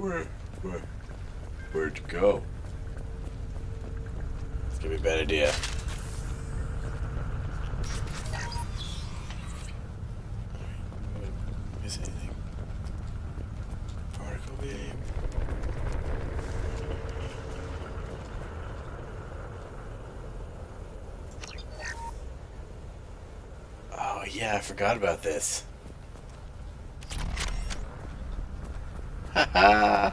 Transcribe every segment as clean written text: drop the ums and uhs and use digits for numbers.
Where, where, where'd you go? Let's give me a bad idea. Miss anything? Particle beam. Oh yeah, I forgot about this. Haha.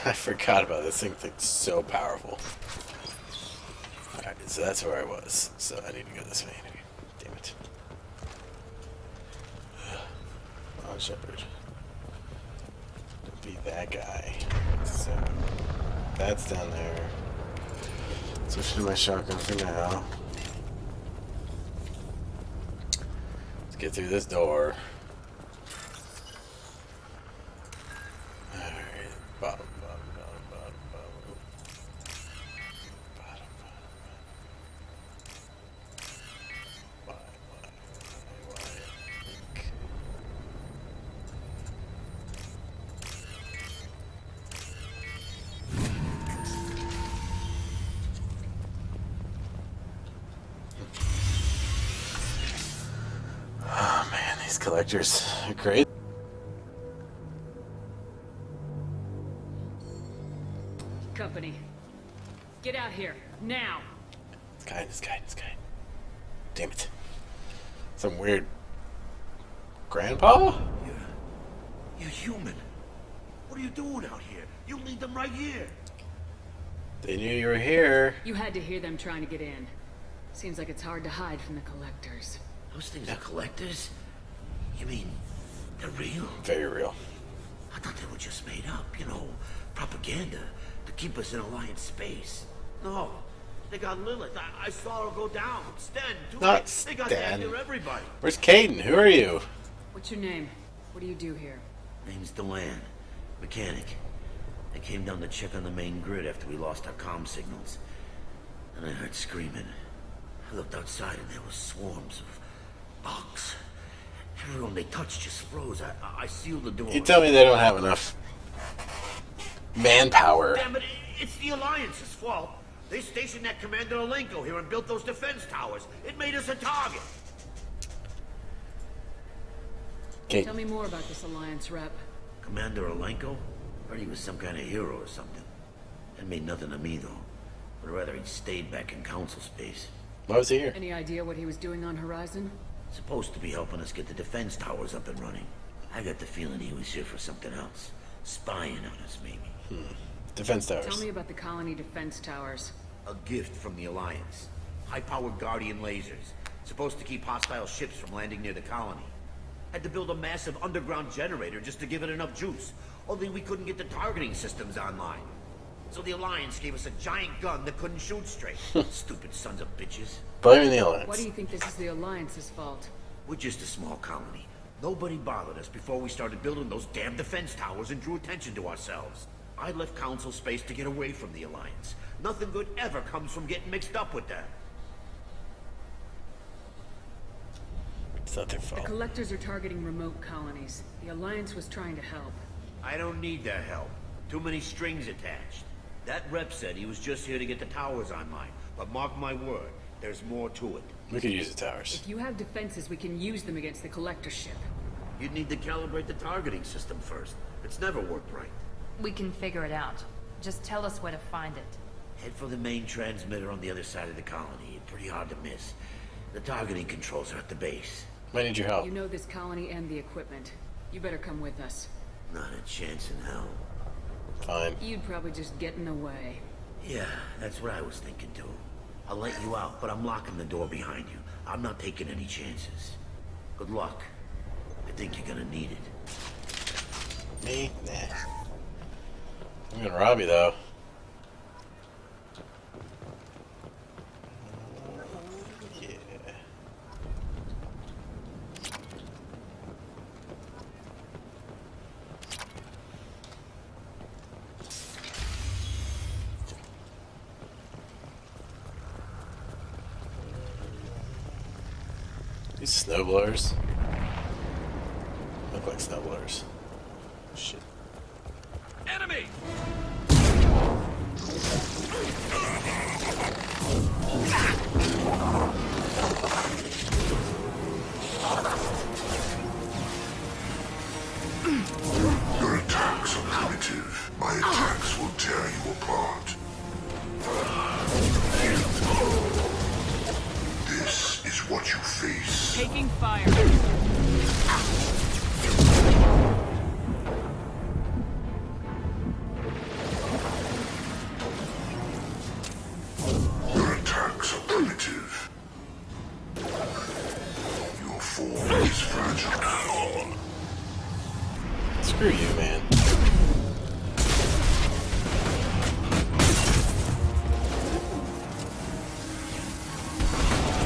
I forgot about this thing. Thing's so powerful. Alright, so that's where I was. So I need to go this way. Damn it. On Shepherd. Don't be that guy. So that's down there. Switch to my shotgun for now. Let's get through this door. Alright, bottom. Oh man, these collectors are crazy. Company. Get out here, now! This guy. Damn it. Some weird... Grandpa? You're human. What are you doing out here? You lead them right here. They knew you were here. You had to hear them trying to get in. Seems like it's hard to hide from the collectors. Those things are collectors? You mean, they're real? Very real. I thought they were just made up, you know, propaganda to keep us in Alliance space. No, they got Lilith. I saw her go down. Sten, too. Not They got Sten. damn near everybody. Where's Caden? Who are you? What's your name? What do you do here? Name's Deland, mechanic. I came down to check on the main grid after we lost our comm signals. And I heard screaming. I looked outside and there were swarms of bugs. Everyone they touched just froze. I sealed the door. You tell me they don't have enough manpower. Damn it, it's the Alliance's fault. They stationed that Commander Alenko here and built those defense towers. It made us a target. Okay. Tell me more about this Alliance rep. Commander Alenko? Heard he was some kind of hero or something. That made nothing to me, though. But rather he'd stayed back in Council space. Why was he here? Any idea what he was doing on Horizon? Supposed to be helping us get the defense towers up and running. I got the feeling he was here for something else. Spying on us, maybe. Defense towers. Tell me about the colony defense towers. A gift from the Alliance. High-powered Guardian lasers. Supposed to keep hostile ships from landing near the colony. Had to build a massive underground generator just to give it enough juice. Only we couldn't get the targeting systems online. So the Alliance gave us a giant gun that couldn't shoot straight. Stupid sons of bitches. Blaming the Alliance. Why do you think this is the Alliance's fault? We're just a small colony. Nobody bothered us before we started building those damn defense towers and drew attention to ourselves. I left Council space to get away from the Alliance. Nothing good ever comes from getting mixed up with them. It's not their The fault. collectors are targeting remote colonies. The Alliance was trying to help. I don't need their help. Too many strings attached. That rep said he was just here to get the towers online. But mark my word, there's more to it. We could use the towers. If you have defenses, we can use them against the collector ship. You'd need to calibrate the targeting system first. It's never worked right. We can figure it out. Just tell us where to find it. Head for the main transmitter on the other side of the colony. Pretty hard to miss. The targeting controls are at the base. Might need your help. You know this colony and the equipment. You better come with us. Not a chance in hell. Fine. You'd probably just get in the way. Yeah, that's what I was thinking too. I'll let you out, but I'm locking the door behind you. I'm not taking any chances. Good luck. I think you're gonna need it. Me? Nah. I'm gonna rob you though. Yeah. These snowblowers look like snowblowers. Shit. Enemy! Your attacks are primitive. My attacks will tear you apart. This is what you face. Taking fire. Your attacks are primitive. Your form is fragile. Screw you, man.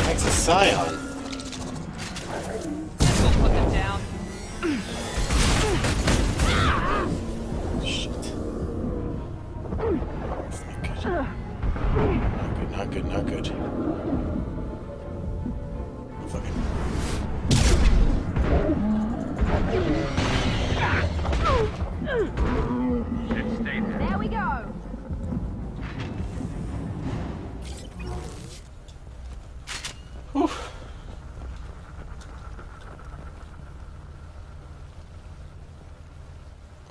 That's a scion. We'll put them down. Shit. That's not good. Not good. Fucking. There we go. Whew.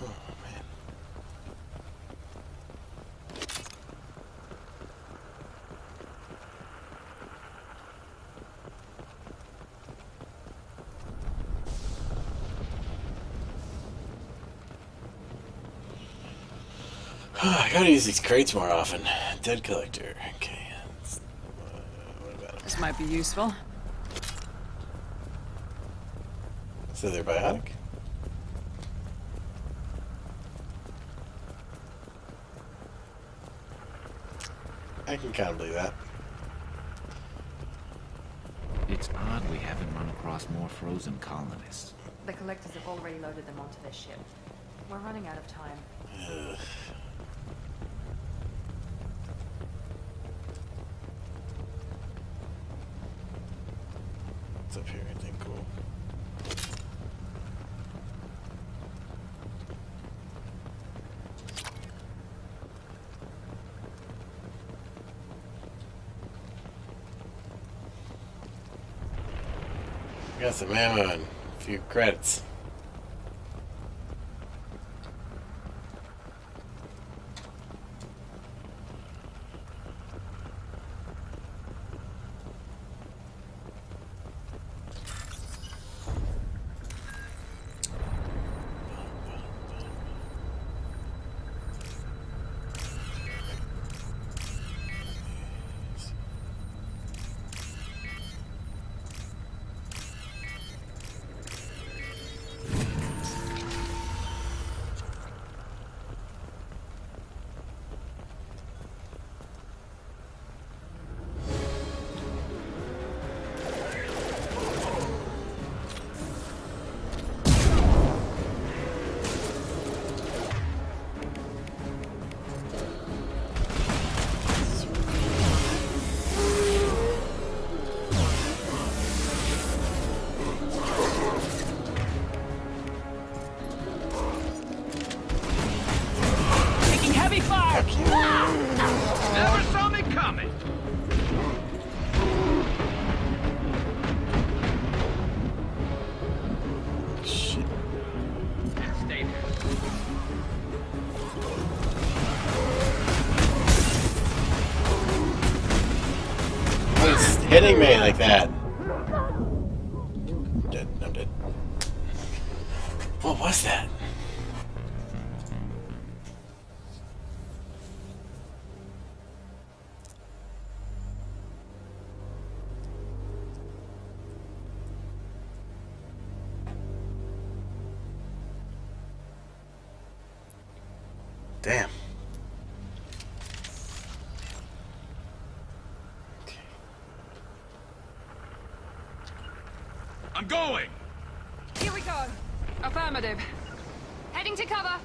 Oh, man. I gotta use these crates more often. Dead collector. Okay. What about him? This might be useful. So they're biotic? I can kind of believe that. It's odd we haven't run across more frozen colonists. The collectors have already loaded them onto their ship. We're running out of time. Ugh. What's up here? Anything cool? Got some ammo and a few credits. Taking heavy fire. Never saw me coming! Shit. Stay there. What's hitting me like that? Dead. I'm dead. What was that? Damn. Okay. I'm going! Here we go. Affirmative. Heading to cover.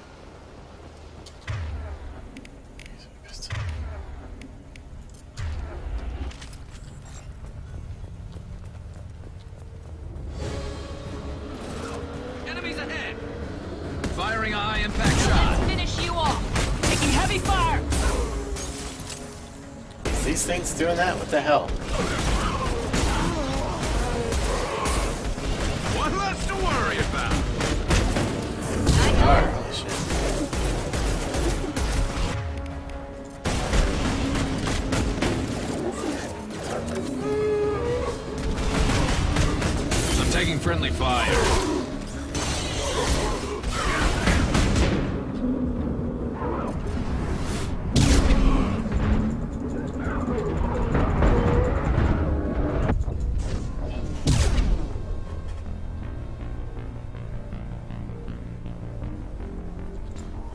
Firing a high-impact shot. Finish you off. Taking heavy fire. Is these things doing that? What the hell? One less to worry about. Holy shit. I'm taking friendly fire.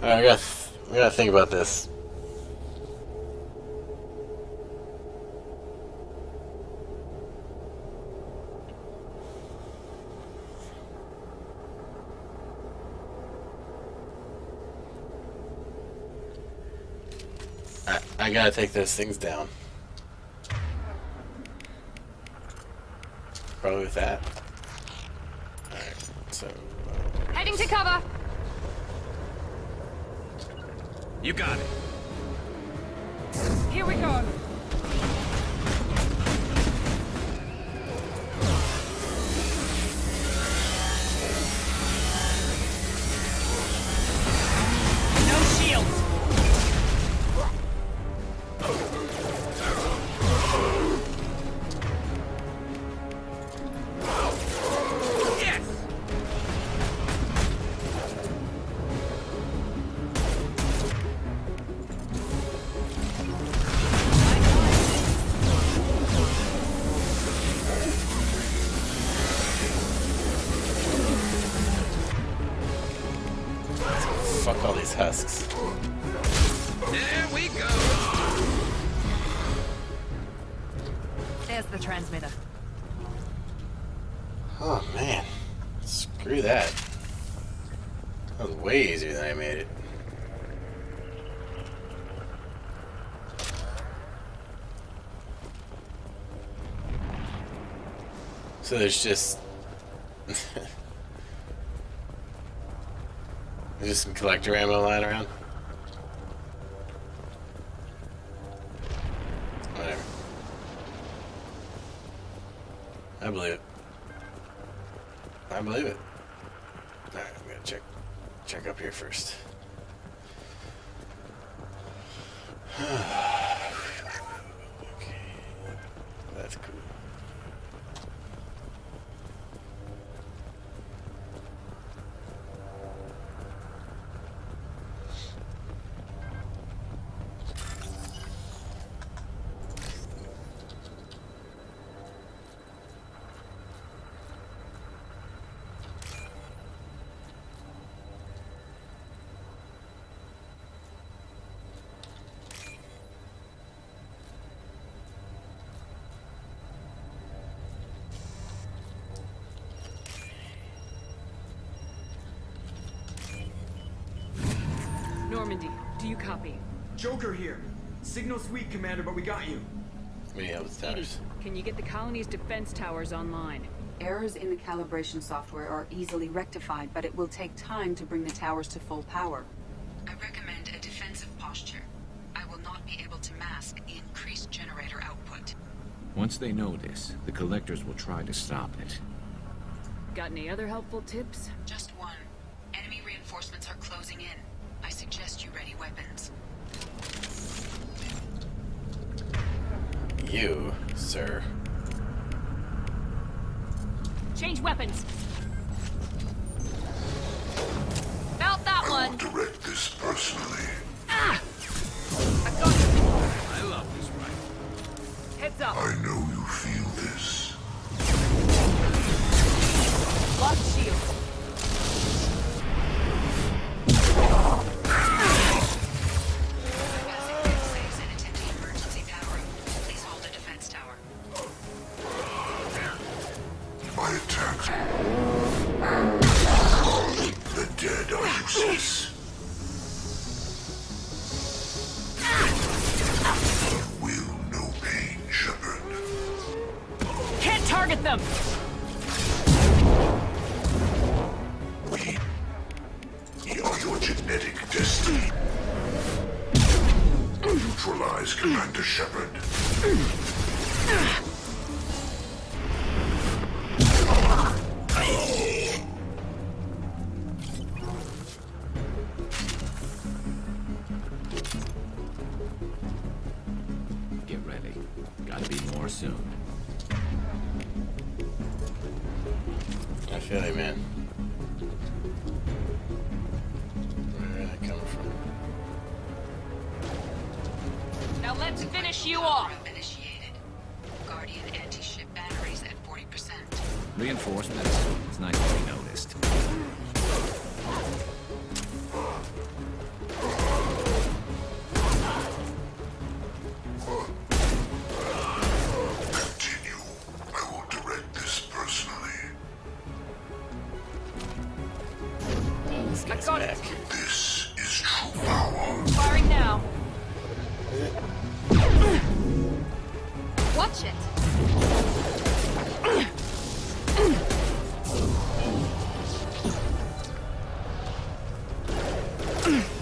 Alright, we gotta think about this. I gotta take those things down. Probably with that. Alright, so... Heading to cover. You got it. Here we go. No shields. Yes! Fuck all these husks. There we go. There's the transmitter. Oh man. Screw that. That was way easier than I made it. So there's just... there's just some collector ammo lying around? Whatever. I believe it. I believe it. Alright, I'm gonna check up here first. Okay. That's cool. Normandy, do you copy? Joker here. Signal's weak, Commander, but we got you. Let me help with the Edie, towers. can you get the colony's defense towers online? Errors in the calibration software are easily rectified, but it will take time to bring the towers to full power. I recommend a defensive posture. I will not be able to mask the increased generator output. Once they know this, the collectors will try to stop it. Got any other helpful tips? Just one. Enemy reinforcements are closing in. I suggest you ready weapons. You, sir. Change weapons. Felt that I one. will direct this personally. Ah! I got you. I love this rifle. Heads up. I know you feel this. Lock shield. Saves and attending emergency power. Please hold the defense tower. My attacks kinetic destiny. Neutralize Commander Shepard. Get ready. Gotta be more soon. I feel you, man. Where did that come from? Now let's finish you off. Program initiated. Guardian anti-ship batteries at 40%. Reinforcements. It's nice to be noticed. Continue. I will direct this personally. This I guy's got back. it. This is true power. Firing now. Watch it.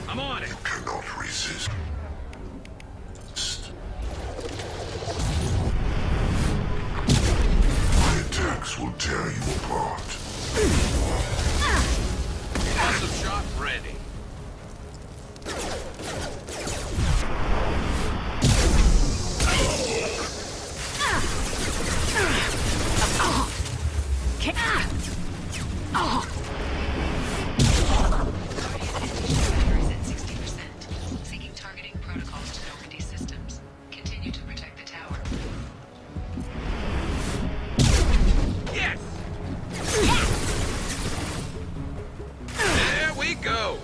I'm on it. You cannot resist. My attacks will tear you apart. Awesome shot ready. Batteries at 60%. Seeking targeting protocols to Normandy systems. Continue to protect the tower. Yes! There we go.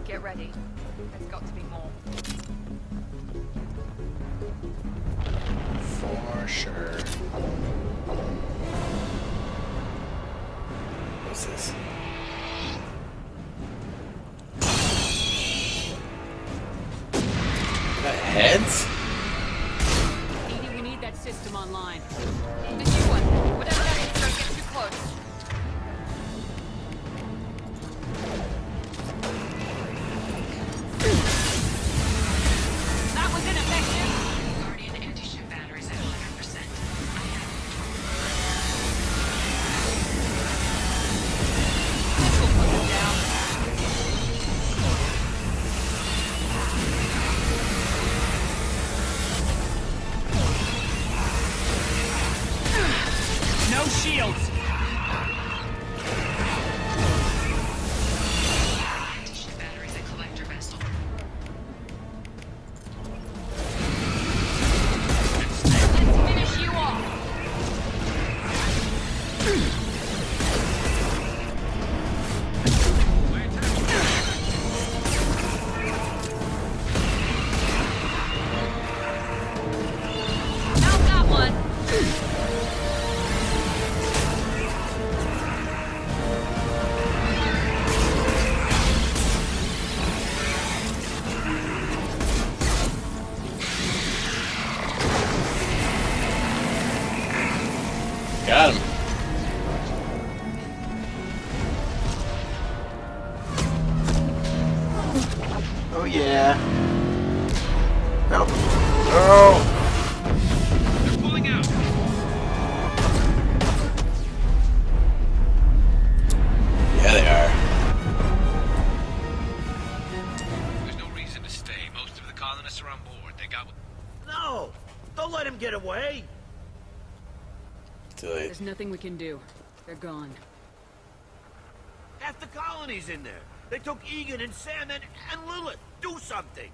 Get ready. There's got to be more. For sure. What's this? The heads? Edie, we need that system online. The new one. Whatever that is, don't get too close. That was ineffective. Guardian anti-ship batteries at 100%. I have This will put them down. No shields. anti-ship batteries at collector vessel. Let's finish you off. Not that one. Got him. Oh yeah. No. Oh. They're pulling out. Yeah, they are. There's no reason to stay. Most of the colonists are on board. They got... No! Don't let him get away! Too late. There's nothing we can do. They're gone. Half the colony's in there. They took Egan and Sam and Lilith. Do something!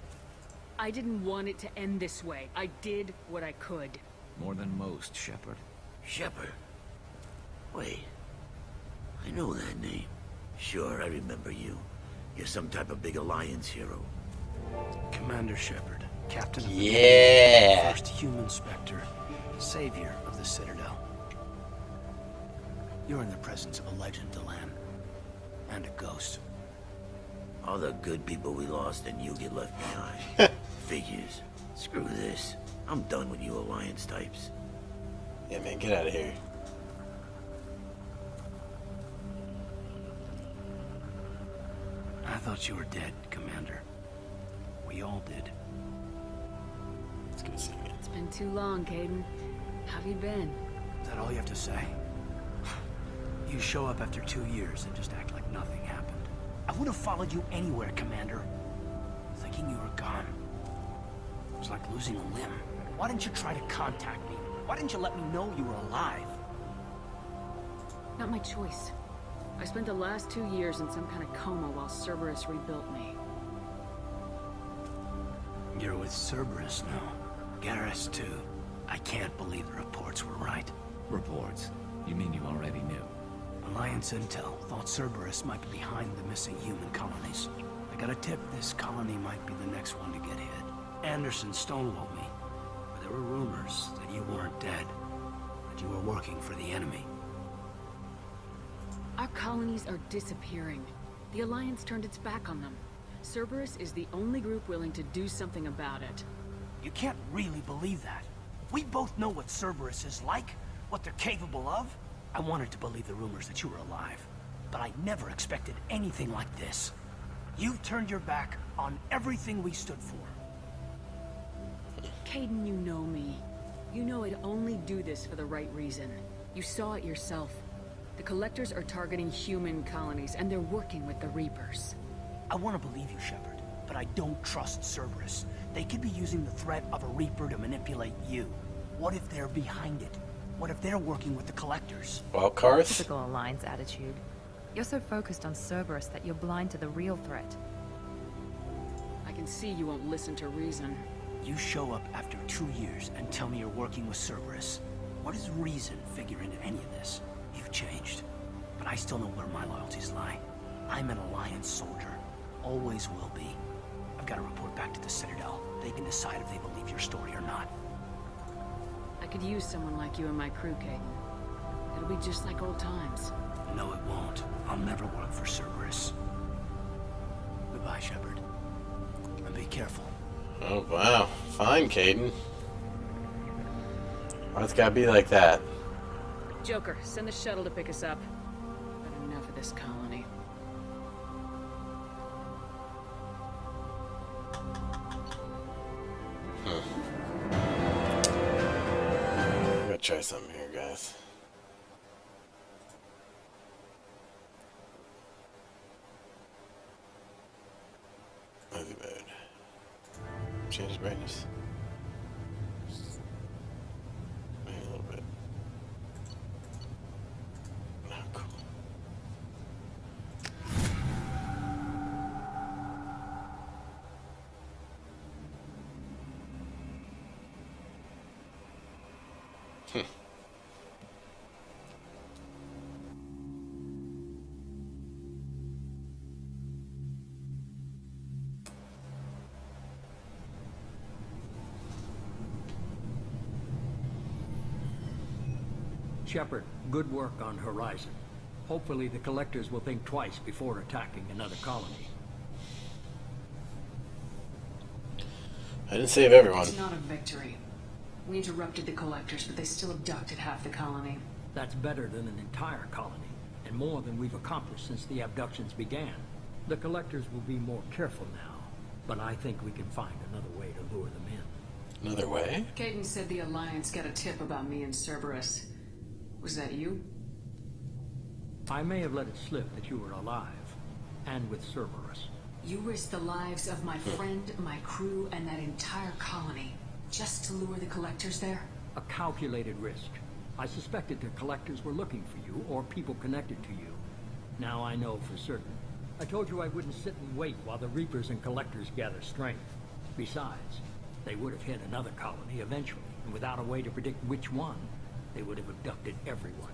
I didn't want it to end this way. I did what I could. More than most, Shepard. Shepard. Wait. I know that name. Sure, I remember you. You're some type of big Alliance hero. Commander Shepard, Captain of the Yeah. First Human Spectre, Savior of the Citadel. You're in the presence of a legend, Delan. And a ghost. All the good people we lost and you get left behind. Figures. Screw this. I'm done with you Alliance types. Yeah, man, get out of here. I thought you were dead, Commander. We all did. Let's go see me. It's been too long, Caden. How have you been? Is that all you have to say? You show up after 2 years and just act like nothing happened. I would have followed you anywhere, Commander. Thinking you were gone. It was like losing a limb. Why didn't you try to contact me? Why didn't you let me know you were alive? Not my choice. I spent the last 2 years in some kind of coma while Cerberus rebuilt me. You're with Cerberus now. Garrus, too. I can't believe the reports were right. Reports? You mean you already knew? Alliance Intel thought Cerberus might be behind the missing human colonies. I got a tip this colony might be the next one to get hit. Anderson stonewalled me. But there were rumors that you weren't dead. That you were working for the enemy. Our colonies are disappearing. The Alliance turned its back on them. Cerberus is the only group willing to do something about it. You can't really believe that. We both know what Cerberus is like, what they're capable of. I wanted to believe the rumors that you were alive, but I never expected anything like this. You've turned your back on everything we stood for. Caden, you know me. You know I'd only do this for the right reason. You saw it yourself. The Collectors are targeting human colonies, and they're working with the Reapers. I want to believe you, Shepard, but I don't trust Cerberus. They could be using the threat of a Reaper to manipulate you. What if they're behind it? What if they're working with the Collectors? Well, Karth? Typical Alliance attitude. You're so focused on Cerberus that you're blind to the real threat. I can see you won't listen to reason. You show up after 2 years and tell me you're working with Cerberus. What does reason figure into any of this? You've changed, but I still know where my loyalties lie. I'm an Alliance soldier. Always will be. I've got to report back to the Citadel. They can decide if they believe your story or not. I could use someone like you in my crew, Caden. It'll be just like old times. No, it won't. I'll never work for Cerberus. Goodbye, Shepard. And be careful. Oh, wow. Fine, Caden. Why it's gotta be like that? Joker, send the shuttle to pick us up. Had enough of this colony. I'm gonna try something here, guys. Movie mode. Change brightness. Maybe a little bit. Oh, cool. Shepard, good work on Horizon. Hopefully the Collectors will think twice before attacking another colony. I didn't save everyone. It's not a victory. We interrupted the Collectors, but they still abducted half the colony. That's better than an entire colony, and more than we've accomplished since the abductions began. The Collectors will be more careful now, but I think we can find another way to lure them in. Another way? Caden said the Alliance got a tip about me and Cerberus. Was that you? I may have let it slip that you were alive, and with Cerberus. You risked the lives of my friend, my crew, and that entire colony, just to lure the Collectors there? A calculated risk. I suspected the Collectors were looking for you, or people connected to you. Now I know for certain. I told you I wouldn't sit and wait while the Reapers and Collectors gather strength. Besides, they would have hit another colony eventually, and without a way to predict which one, they would have abducted everyone.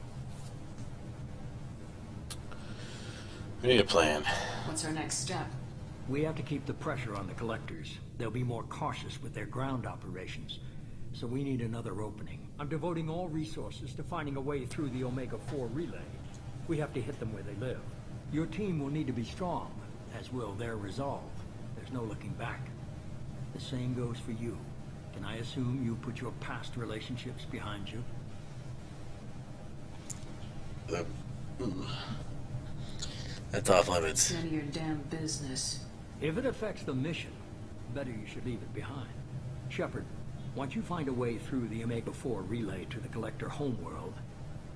We need a plan. What's our next step? We have to keep the pressure on the Collectors. They'll be more cautious with their ground operations. So we need another opening. I'm devoting all resources to finding a way through the Omega-4 relay. We have to hit them where they live. Your team will need to be strong, as will their resolve. There's no looking back. The same goes for you. Can I assume you put your past relationships behind you? That's off limits. None of your damn business. If it affects the mission, better you should leave it behind. Shepard, once you find a way through the Omega-4 relay to the Collector homeworld,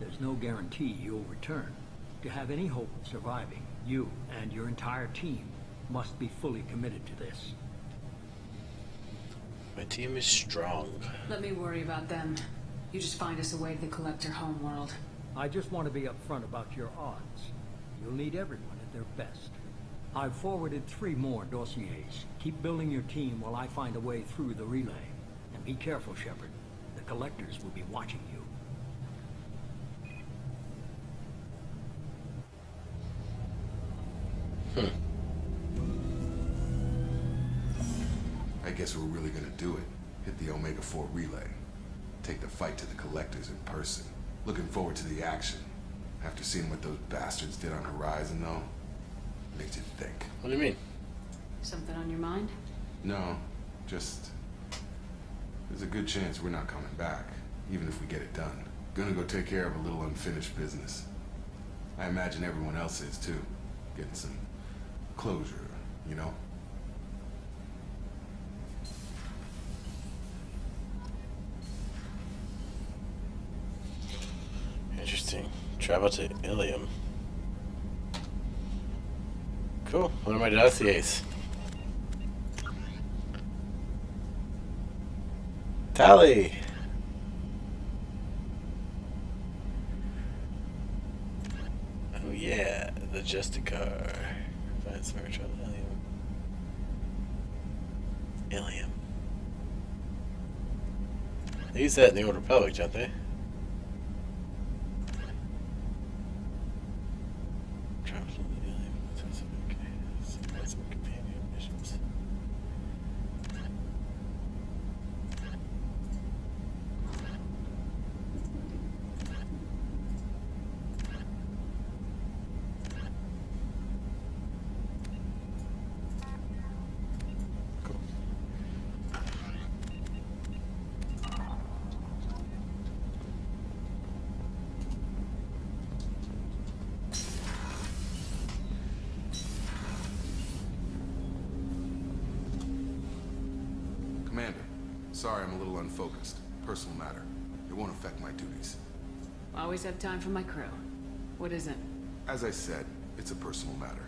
there's no guarantee you'll return. To have any hope of surviving, you and your entire team must be fully committed to this. My team is strong. Let me worry about them. You just find us a way to the Collector homeworld. I just want to be upfront about your odds. You'll need everyone at their best. I've forwarded 3 more dossiers. Keep building your team while I find a way through the relay. And be careful, Shepard. The Collectors will be watching you. I guess we're really gonna do it. Hit the Omega-4 relay. Take the fight to the Collectors in person. Looking forward to the action. After seeing what those bastards did on Horizon, though, makes you think. What do you mean? Something on your mind? No, just... there's a good chance we're not coming back, even if we get it done. Gonna go take care of a little unfinished business. I imagine everyone else is, too. Getting some closure, you know? Interesting. Travel to Ilium. Cool. What are my dossiers? Tally! Oh yeah, the Justicar. Find search on Ilium. Ilium. They use that in the Old Republic, don't they? Commander, sorry I'm a little unfocused. Personal matter. It won't affect my duties. Always have time for my crew. What is it? As I said, it's a personal matter.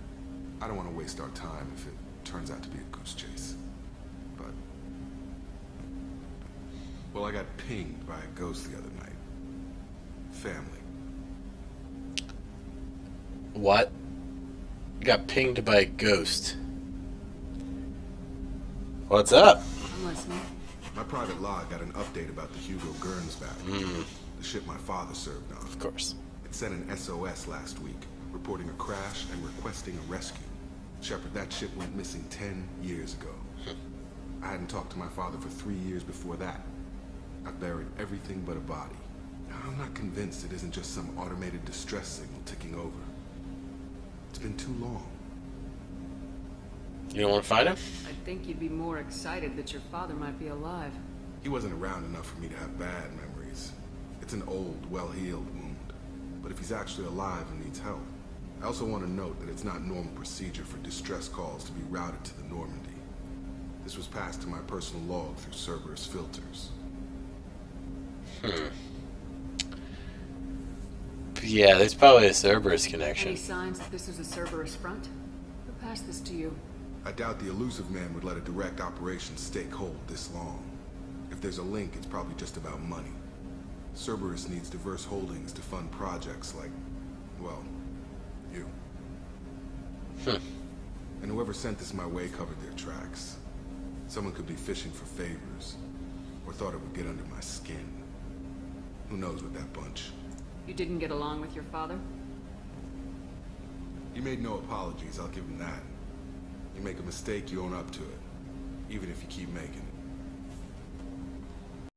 I don't want to waste our time if it turns out to be a goose chase. But... well, I got pinged by a ghost the other night. Family. What? Got pinged by a ghost. What's up? I'm listening. My private log got an update about the Hugo Gernsback. The ship my father served on. Of course. It sent an SOS last week, reporting a crash and requesting a rescue. Shepard, that ship went missing 10 years ago. I hadn't talked to my father for 3 years before that. I buried everything but a body. Now, I'm not convinced it isn't just some automated distress signal ticking over. It's been too long. You don't want to find him? I think you'd be more excited that your father might be alive. He wasn't around enough for me to have bad memories. It's an old, well-healed wound. But if he's actually alive and needs help, I also want to note that it's not normal procedure for distress calls to be routed to the Normandy. This was passed to my personal log through Cerberus filters. Yeah, there's probably a Cerberus connection. Any signs that this was a Cerberus front? Who passed this to you? I doubt the Illusive Man would let a direct operation stake hold this long. If there's a link, it's probably just about money. Cerberus needs diverse holdings to fund projects like, well, you. And whoever sent this my way covered their tracks. Someone could be fishing for favors, or thought it would get under my skin. Who knows with that bunch? You didn't get along with your father? He made no apologies, I'll give him that. You make a mistake, you own up to it. Even if you keep making it.